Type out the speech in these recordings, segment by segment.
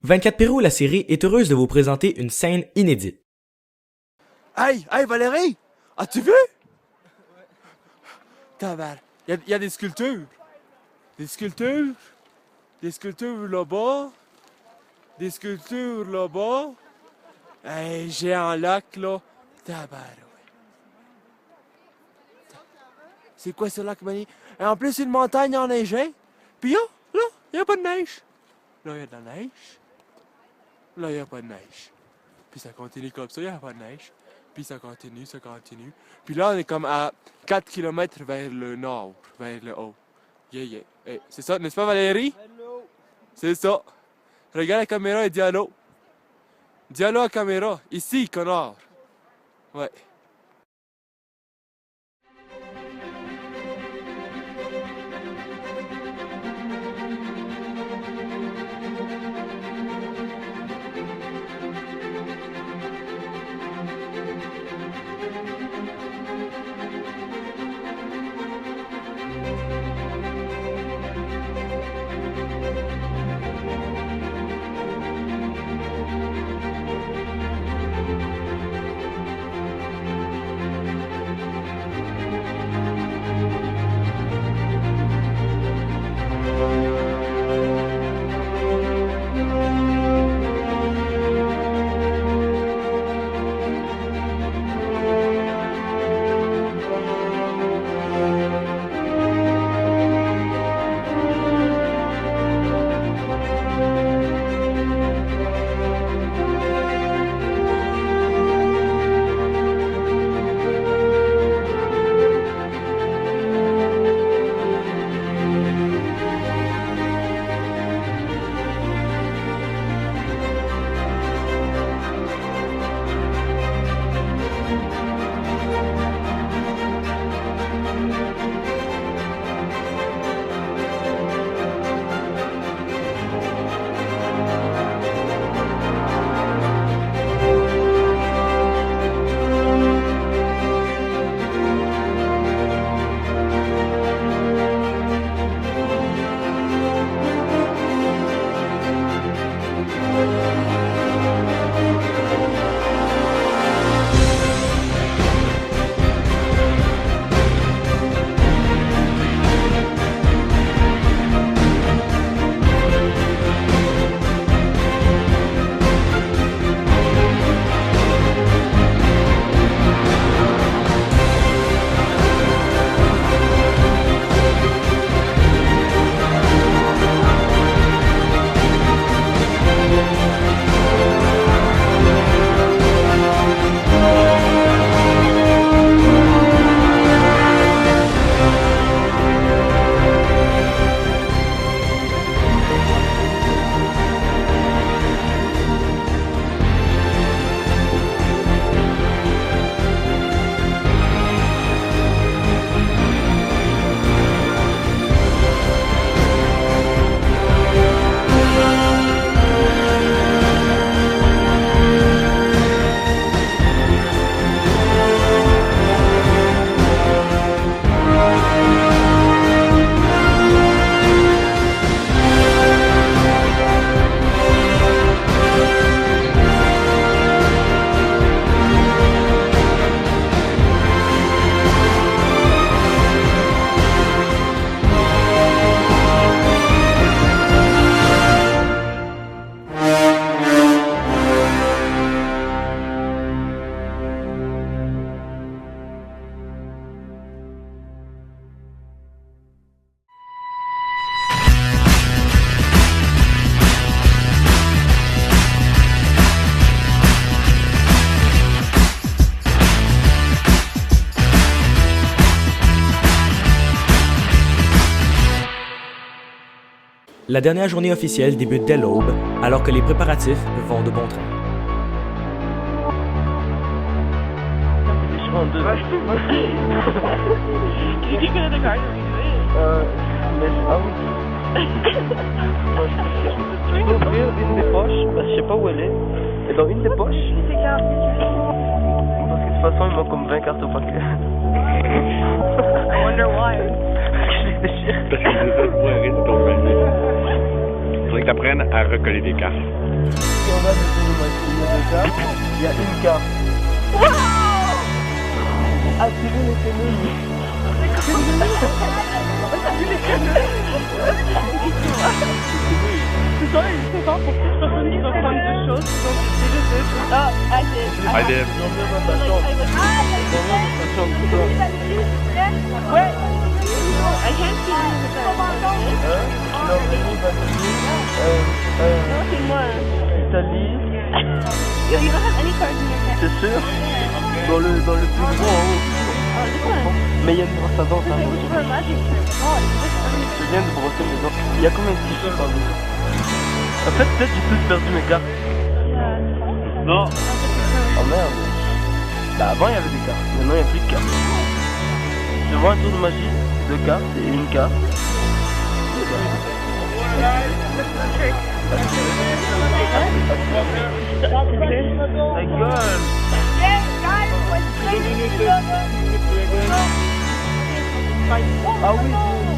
24 Pérou, la série, est heureuse de vous présenter une scène inédite. Hey Valérie! As-tu vu? Tabarnak. Il y a des sculptures. Des sculptures là-bas. Des sculptures là-bas. Hey, géant lac, là. Tabarnak. C'est quoi ce lac, Manny? Et en plus, une montagne enneigée. Puis là, il n'y a pas de neige. Là, il y a de la neige. Là, il n'y a pas de neige. Puis ça continue comme ça, il n'y a pas de neige. Puis ça continue. Puis là, on est comme à 4 km vers le nord, vers le haut. Yeah. Hey, c'est ça, n'est-ce pas, Valérie? Hello. C'est ça. Regarde la caméra et dis allô. Dis allô à la caméra. Ici, connard. Ouais. La dernière journée officielle débute dès l'aube, alors que les préparatifs vont de bon train. Je peux ouvrir une des poches, parce que je sais pas où elle est. Et dans une des poches, parce que de toute façon il manque comme 20 cartes au paquet. I wonder why. Je les déchire. Parce que c'est ça le point risque qu'on fait. Il faudrait que tu apprennes à recoller des cartes. Si on va de tour de magie, il y a 2 cartes. Il y a une carte. Activez les canons. C'est ça, il faut pas pour toute personne qui va prendre des choses. Donc, c'est le deux. Ah, I did. J'en viens dans ta chambre. J'en viens dans ta chambre, c'est toi. Ouais. I can't see you. Non, Non, c'est moi. Italie, You don't have any cards in your deck. c'est sûr. Dans le plus gros en haut. Oh, this one. Mais il y a une brosse à dents, ça. Okay, which for magic trick? Oh, it's this one. Je viens de brosser mes dents. Il y a combien de tissus par là? En fait, peut-être j'ai tous perdu mes cartes. Yeah. Non. Oh merde. Bah avant il y avait des cartes, maintenant il n'y a plus de cartes. Je vois un tour de magie, 2 cartes et une carte. Ta gueule. Ah oui,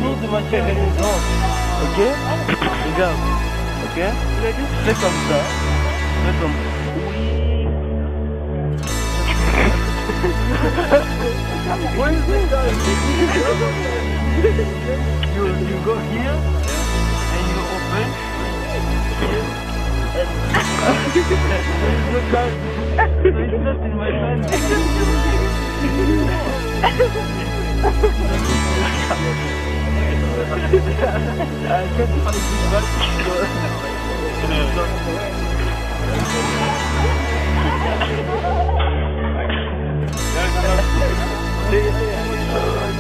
tour de magie avec les dents. Ok? Regarde. Ok? Je fais comme ça. Je fais comme... Oui. What is this guy? You go here and you open. Look guys, so it's not in my hand. I can't find this back.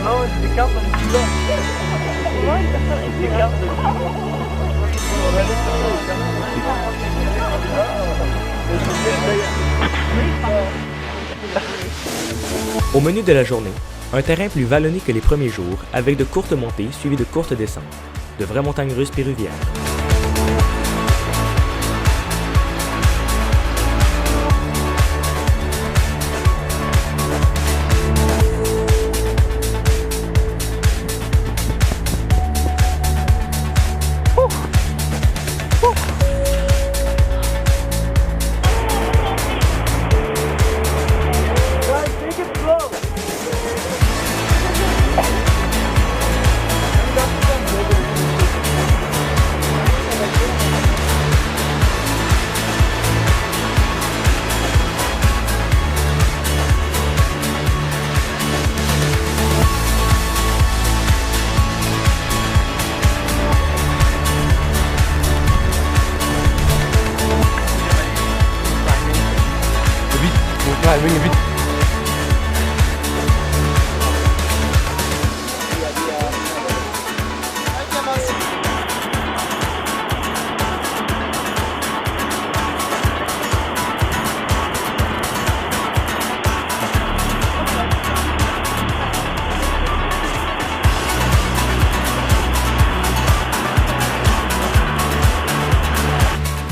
Non, c'est des cartes dans le kilo. Des cartes dans le kilo. Au menu de la journée, un terrain plus vallonné que les premiers jours, avec de courtes montées suivies de courtes descentes, de vraies montagnes russes péruviennes.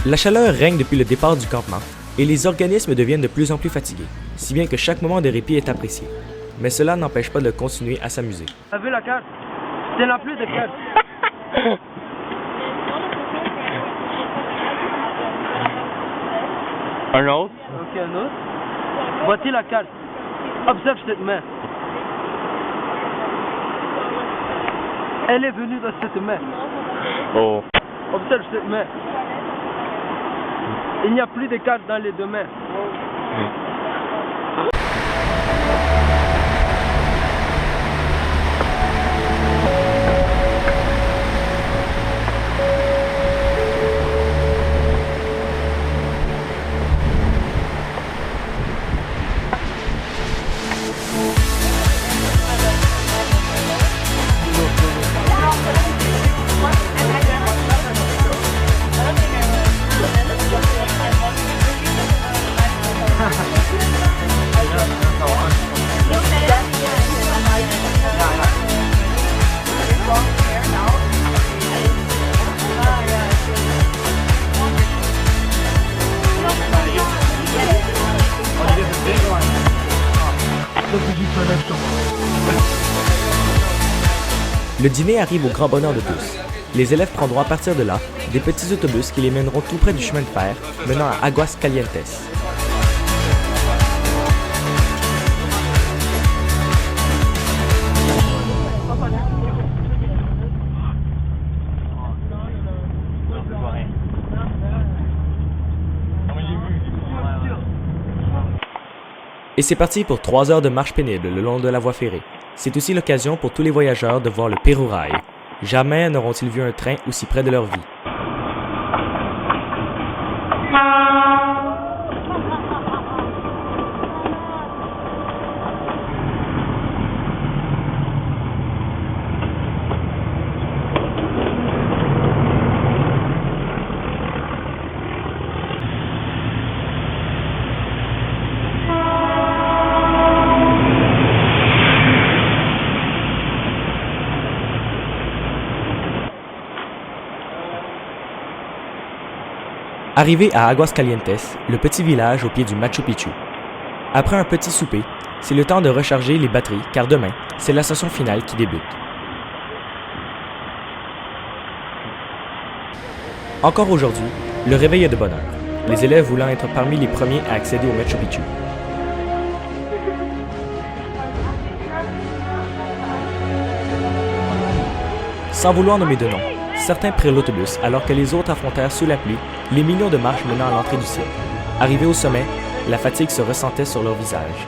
La chaleur règne depuis le départ du campement et les organismes deviennent de plus en plus fatigués, si bien que chaque moment de répit est apprécié. Mais cela n'empêche pas de continuer à s'amuser. T'as vu la carte? C'est la plus de cartes. Un autre? Ok, un autre. Voici la carte. Observe cette main. Elle est venue dans cette main. Oh. Observe cette main. Il n'y a plus de cartes dans les deux mains. Le dîner arrive au grand bonheur de tous. Les élèves prendront à partir de là des petits autobus qui les mèneront tout près du chemin de fer menant à Aguascalientes. Et c'est parti pour 3 heures de marche pénible le long de la voie ferrée. C'est aussi l'occasion pour tous les voyageurs de voir le Pérou-Rail. Jamais n'auront-ils vu un train aussi près de leur vie. Arrivé à Aguascalientes, le petit village au pied du Machu Picchu. Après un petit souper, c'est le temps de recharger les batteries car demain, c'est l'ascension finale qui débute. Encore aujourd'hui, le réveil est de bonne heure, les élèves voulant être parmi les premiers à accéder au Machu Picchu. Sans vouloir nommer de nom, certains prirent l'autobus alors que les autres affrontèrent sous la pluie les millions de marches menant à l'entrée du ciel. Arrivés au sommet, la fatigue se ressentait sur leur visage.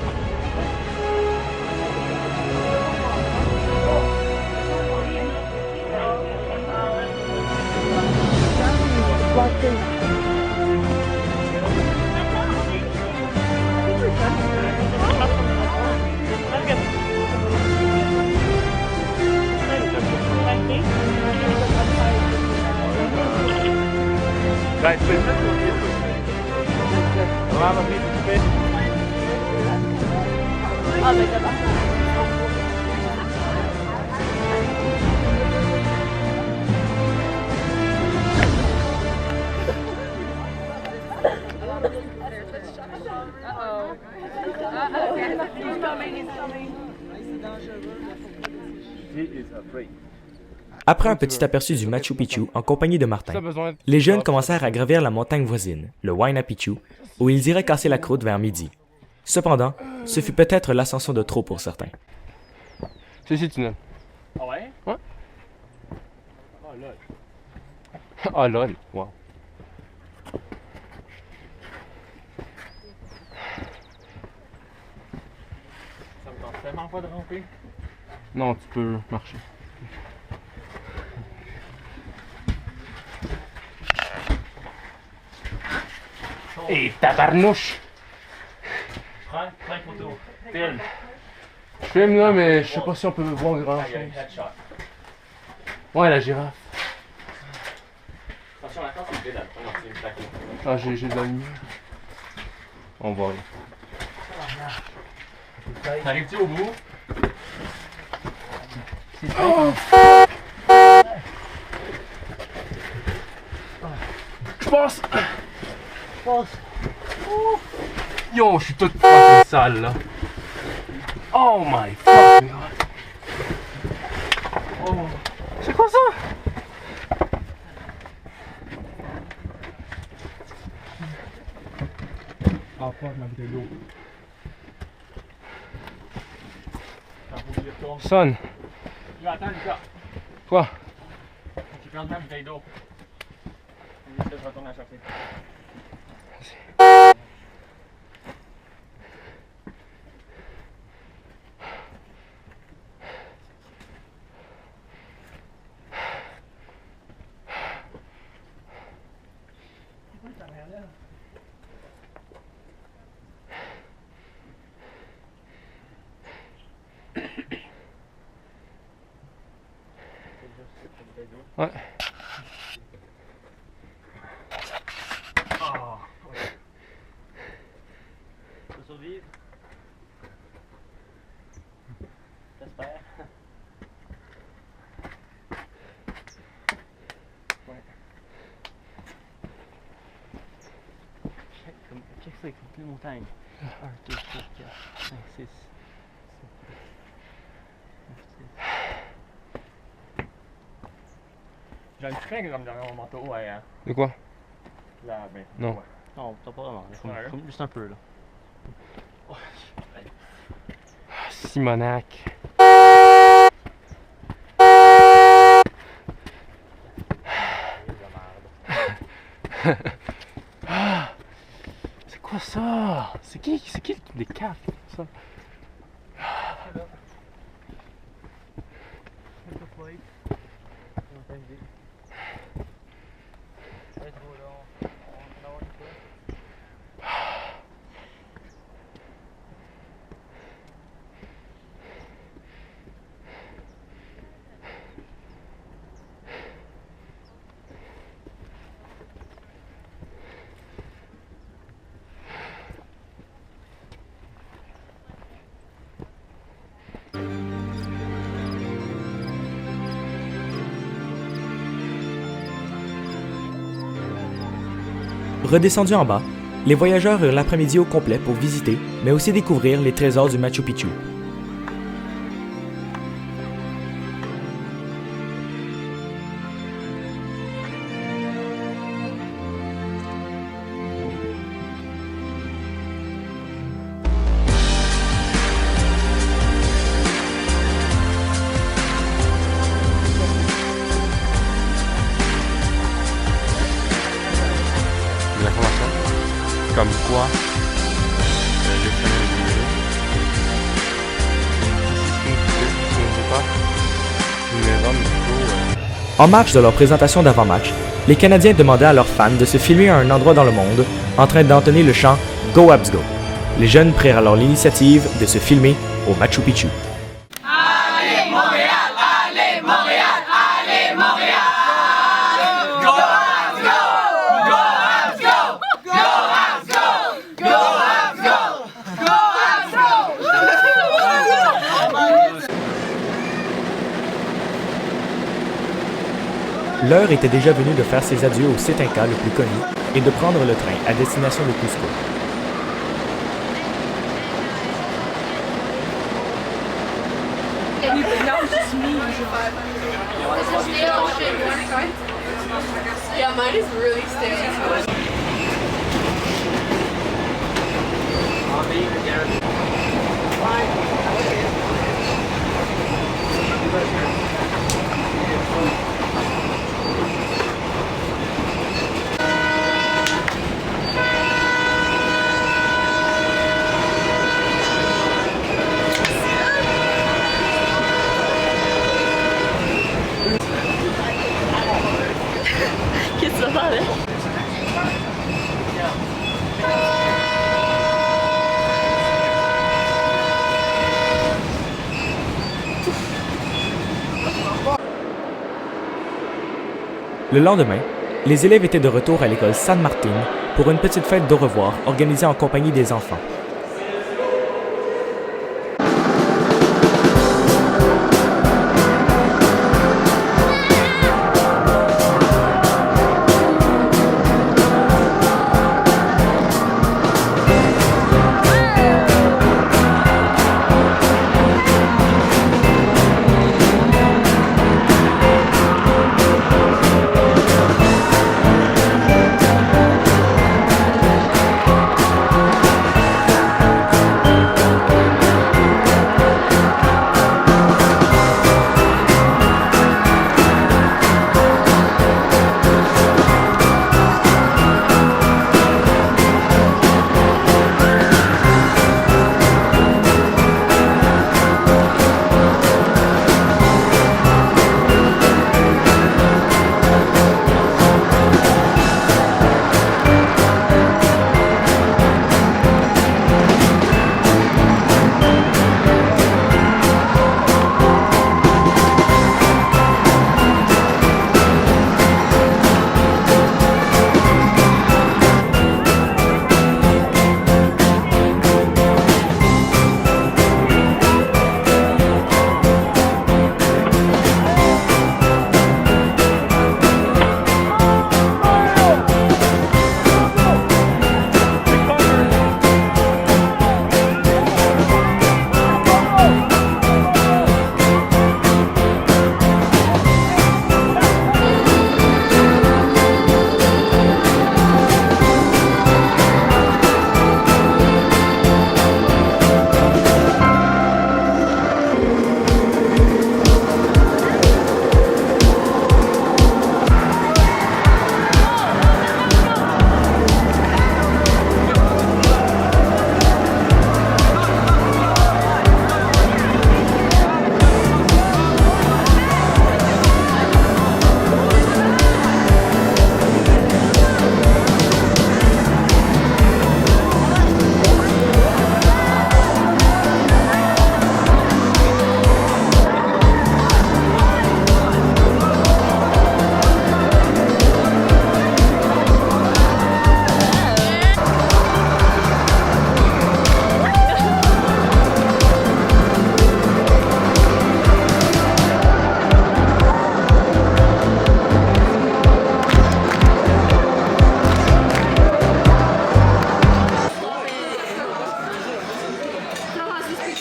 Ah ben ça va. Après un petit aperçu du Machu Picchu en compagnie de Martin, les jeunes commencèrent à gravir la montagne voisine, le Huayna Picchu, où ils iraient casser la croûte vers midi. Cependant, ce fut peut-être l'ascension de trop pour certains. C'est ici le tunnel. Ah ouais? Ouais. Oh lol. Ah lol, wow. Ça me tente tellement pas de ramper. Non, tu peux marcher. Et tabarnouche! Prends une photo. Filme. Je filme là, mais je sais pas si on peut voir grand chose. Headshot. Ouais, la girafe. Attention, la corde c'est vide. Non, c'est une plaque. Ah, j'ai de la lumière. On va aller. T'arrives-tu au bout? Je pense! Yo, je suis toute fucking sale là. Oh my fucking god. Oh. C'est quoi ça? Ah, pas ma bouteille d'eau. Son. Attends, Lucas. Quoi? Tu prends ma bouteille d'eau. Je retourne à chercher. Ouais. Oh. Tu vas survivre? J'espère. Ouais. Check ça, écoute les montagnes. 1, 2, 3, 4, 5, 6. J'ai un craint comme dans mon manteau, ouais. De quoi? Là, ben. Non. Ouais. Non, t'as pas vraiment. Juste un peu là. Simonac. Ah, c'est quoi ça? C'est qui des cartes ça? Redescendus en bas, les voyageurs eurent l'après-midi au complet pour visiter, mais aussi découvrir les trésors du Machu Picchu. Des informations comme quoi l'extérieur est numéro. Si on ne sait pas, numéro, mais plutôt. En marge de leur présentation d'avant-match, les Canadiens demandaient à leurs fans de se filmer à un endroit dans le monde en train d'entonner le chant Go Habs Go. Les jeunes prirent alors l'initiative de se filmer au Machu Picchu. L'heure était déjà venue de faire ses adieux au site Inca le plus connu et de prendre le train à destination de Cusco. Yeah, mine is really sticky. Qu'est-ce que ça va avec? Le lendemain, les élèves étaient de retour à l'école San Martin pour une petite fête d'au revoir organisée en compagnie des enfants.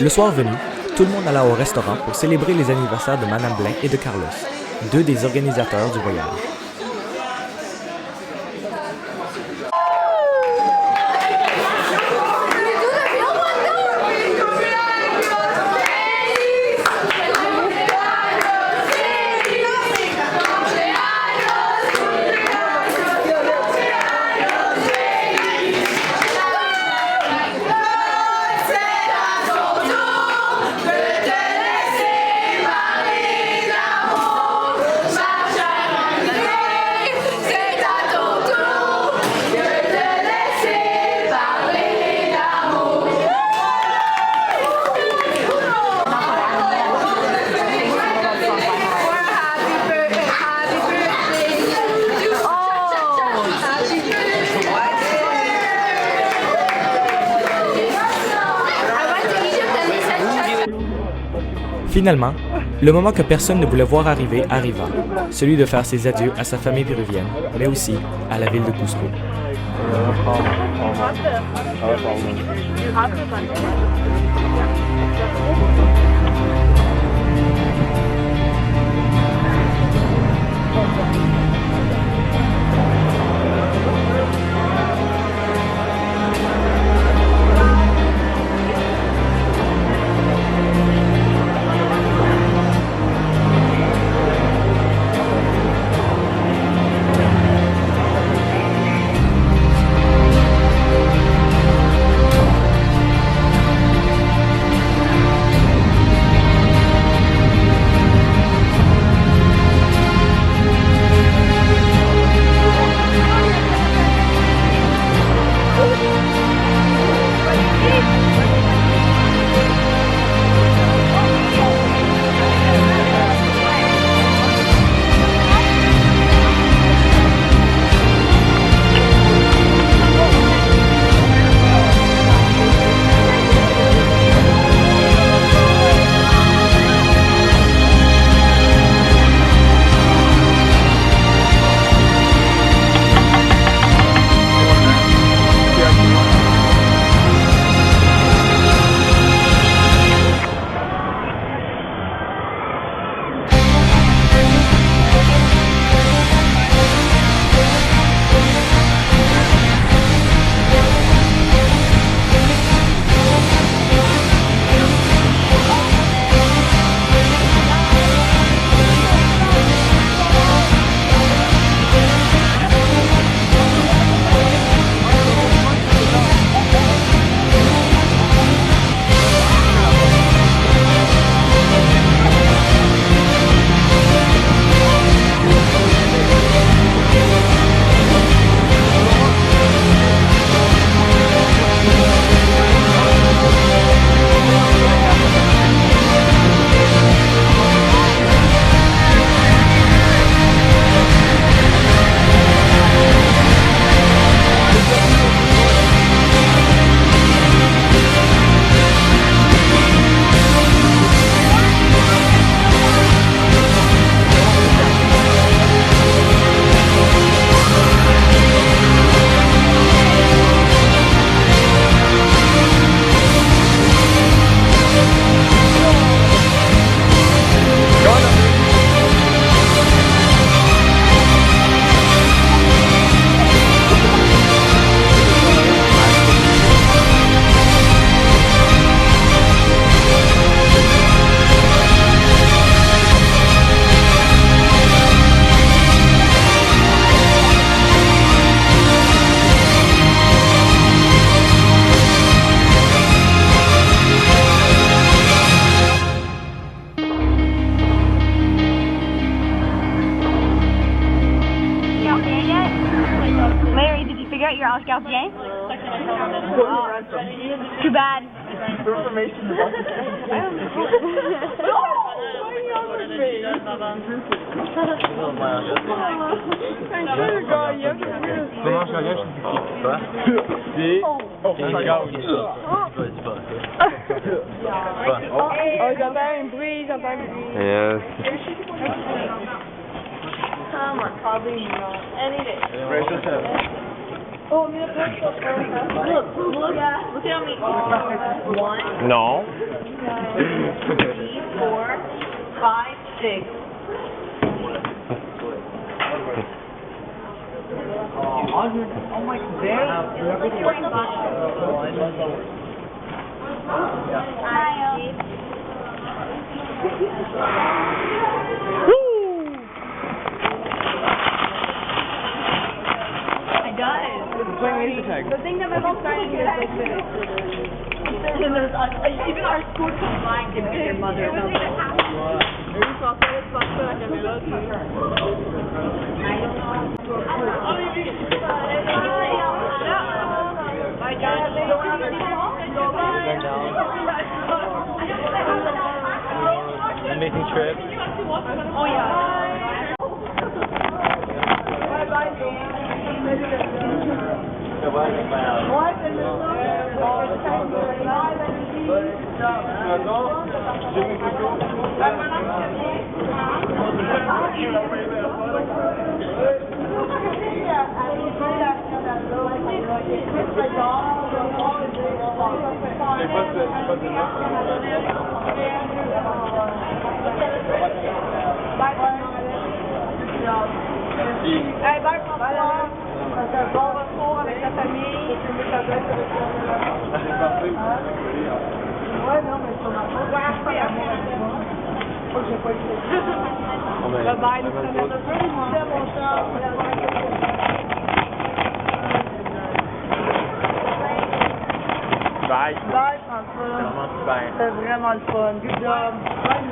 Le soir venu, tout le monde alla au restaurant pour célébrer les anniversaires de Madame Blain et de Carlos, deux des organisateurs du voyage. Finalement, le moment que personne ne voulait voir arriver arriva, celui de faire ses adieux à sa famille péruvienne, mais aussi à la ville de Cusco. ange gardien. Too bad. J'entends un bruit, Yes. Probably not. Any day. Look at me. 1, Non. 2, 3, 4, 5, 6. Oh my It does. The thing that my mom started to get is even our school combined can be your mother. Making trips. Oh yeah. Hey, bye, François. Bon retour avec ta famille. Ouais, non, mais on va acheter à moi. Bye bye, Bye. bye, François. C'était vraiment le fun. Good job. Bye,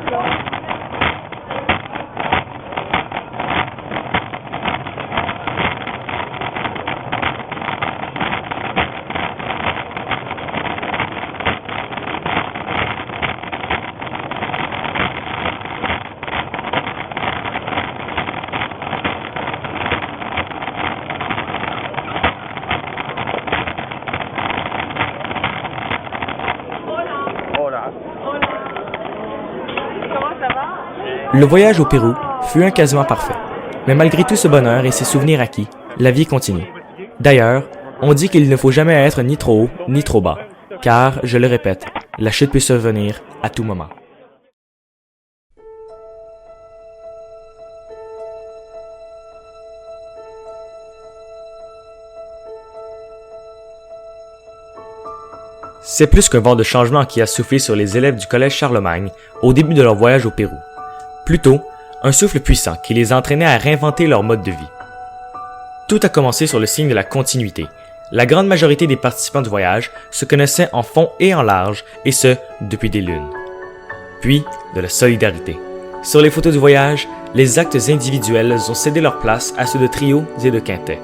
Le voyage au Pérou fut un quasiment parfait. Mais malgré tout ce bonheur et ces souvenirs acquis, la vie continue. D'ailleurs, on dit qu'il ne faut jamais être ni trop haut ni trop bas, car, je le répète, la chute peut survenir à tout moment. C'est plus qu'un vent de changement qui a soufflé sur les élèves du collège Charlemagne au début de leur voyage au Pérou. Plutôt, un souffle puissant qui les entraînait à réinventer leur mode de vie. Tout a commencé sur le signe de la continuité. La grande majorité des participants du voyage se connaissaient en fond et en large, et ce, depuis des lunes. Puis, de la solidarité. Sur les photos du voyage, les actes individuels ont cédé leur place à ceux de trios et de quintets.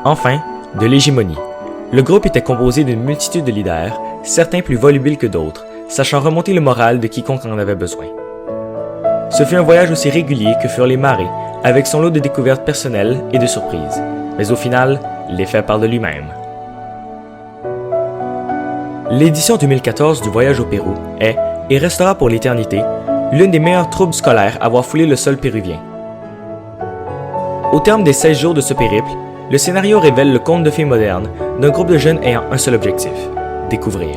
Enfin, de l'hégémonie. Le groupe était composé d'une multitude de leaders, certains plus volubiles que d'autres, sachant remonter le moral de quiconque en avait besoin. Ce fut un voyage aussi régulier que furent les marées, avec son lot de découvertes personnelles et de surprises. Mais au final, l'effet parle de lui-même. L'édition 2014 du Voyage au Pérou est, et restera pour l'éternité, l'une des meilleures troupes scolaires à avoir foulé le sol péruvien. Au terme des 16 jours de ce périple, le scénario révèle le conte de fées moderne d'un groupe de jeunes ayant un seul objectif, découvrir.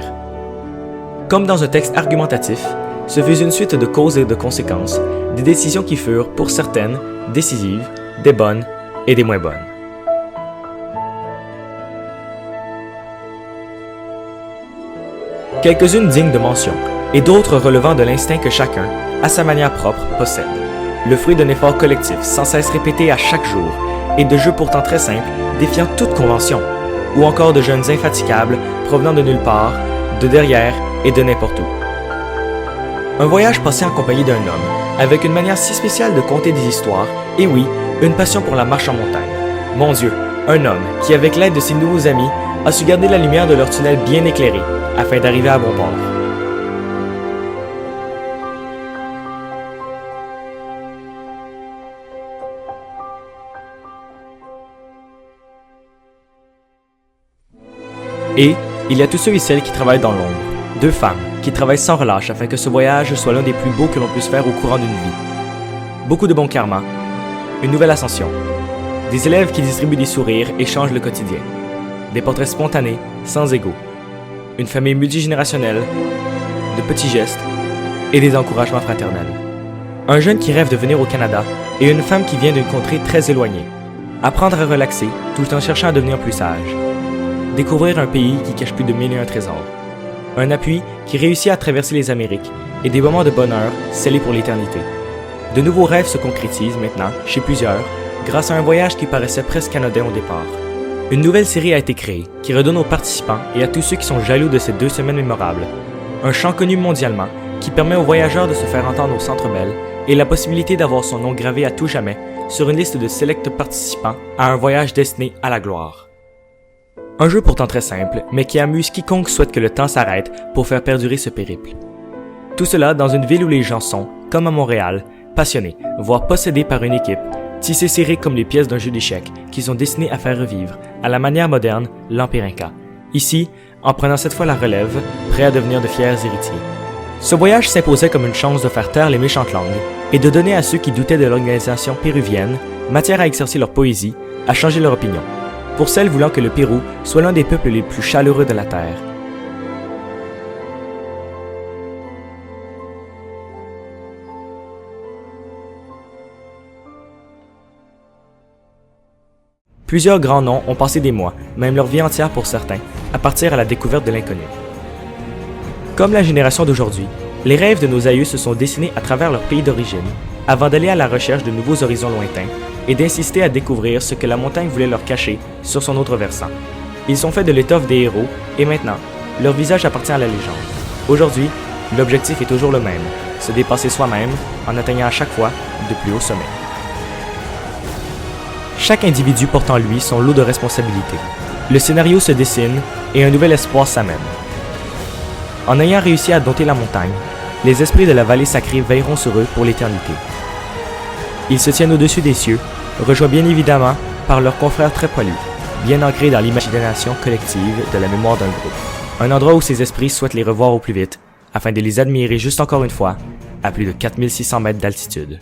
Comme dans un texte argumentatif, ce fut une suite de causes et de conséquences, des décisions qui furent, pour certaines, décisives, des bonnes et des moins bonnes. Quelques-unes dignes de mention, et d'autres relevant de l'instinct que chacun, à sa manière propre, possède. Le fruit d'un effort collectif sans cesse répété à chaque jour, et de jeux pourtant très simples, défiant toute convention, ou encore de jeunes infatigables provenant de nulle part, de derrière et de n'importe où. Un voyage passé en compagnie d'un homme, avec une manière si spéciale de conter des histoires, et oui, une passion pour la marche en montagne. Mon Dieu, un homme qui, avec l'aide de ses nouveaux amis, a su garder la lumière de leur tunnel bien éclairé, afin d'arriver à bon port. Et il y a tous ceux et celles qui travaillent dans l'ombre, 2 femmes qui travaillent sans relâche afin que ce voyage soit l'un des plus beaux que l'on puisse faire au courant d'une vie. Beaucoup de bon karma, une nouvelle ascension, Des élèves qui distribuent des sourires et changent le quotidien. Des portraits spontanés, sans égaux. Une famille multigénérationnelle, de petits gestes et des encouragements fraternels. Un jeune qui rêve de venir au Canada et une femme qui vient d'une contrée très éloignée. Apprendre à relaxer tout en cherchant à devenir plus sage. Découvrir un pays qui cache plus de 1001 trésors. Un appui qui réussit à traverser les Amériques et des moments de bonheur scellés pour l'éternité. De nouveaux rêves se concrétisent maintenant, chez plusieurs, grâce à un voyage qui paraissait presque anodin au départ. Une nouvelle série a été créée qui redonne aux participants et à tous ceux qui sont jaloux de ces 2 semaines mémorables un chant connu mondialement qui permet aux voyageurs de se faire entendre au Centre Bell et la possibilité d'avoir son nom gravé à tout jamais sur une liste de sélects participants à un voyage destiné à la gloire. Un jeu pourtant très simple, mais qui amuse quiconque souhaite que le temps s'arrête pour faire perdurer ce périple. Tout cela dans une ville où les gens sont, comme à Montréal, passionnés, voire possédés par une équipe, tissés serrés comme les pièces d'un jeu d'échecs qui sont destinés à faire revivre, à la manière moderne, l'Empire Inca. Ici, en prenant cette fois la relève, prêts à devenir de fiers héritiers. Ce voyage s'imposait comme une chance de faire taire les méchantes langues et de donner à ceux qui doutaient de l'organisation péruvienne matière à exercer leur poésie, à changer leur opinion, pour celles voulant que le Pérou soit l'un des peuples les plus chaleureux de la Terre. Plusieurs grands noms ont passé des mois, même leur vie entière pour certains, à partir à la découverte de l'inconnu. Comme la génération d'aujourd'hui, les rêves de nos aïeux se sont dessinés à travers leur pays d'origine, avant d'aller à la recherche de nouveaux horizons lointains et d'insister à découvrir ce que la montagne voulait leur cacher sur son autre versant. Ils sont faits de l'étoffe des héros, et maintenant, leur visage appartient à la légende. Aujourd'hui, l'objectif est toujours le même, se dépasser soi-même en atteignant à chaque fois de plus hauts sommets. Chaque individu porte en lui son lot de responsabilités. Le scénario se dessine et un nouvel espoir s'amène. En ayant réussi à dompter la montagne, les esprits de la vallée sacrée veilleront sur eux pour l'éternité. Ils se tiennent au-dessus des cieux, rejoints bien évidemment par leurs confrères très poilus, bien ancrés dans l'imagination collective de la mémoire d'un groupe. Un endroit où ces esprits souhaitent les revoir au plus vite, afin de les admirer juste encore une fois, à plus de 4600 mètres d'altitude.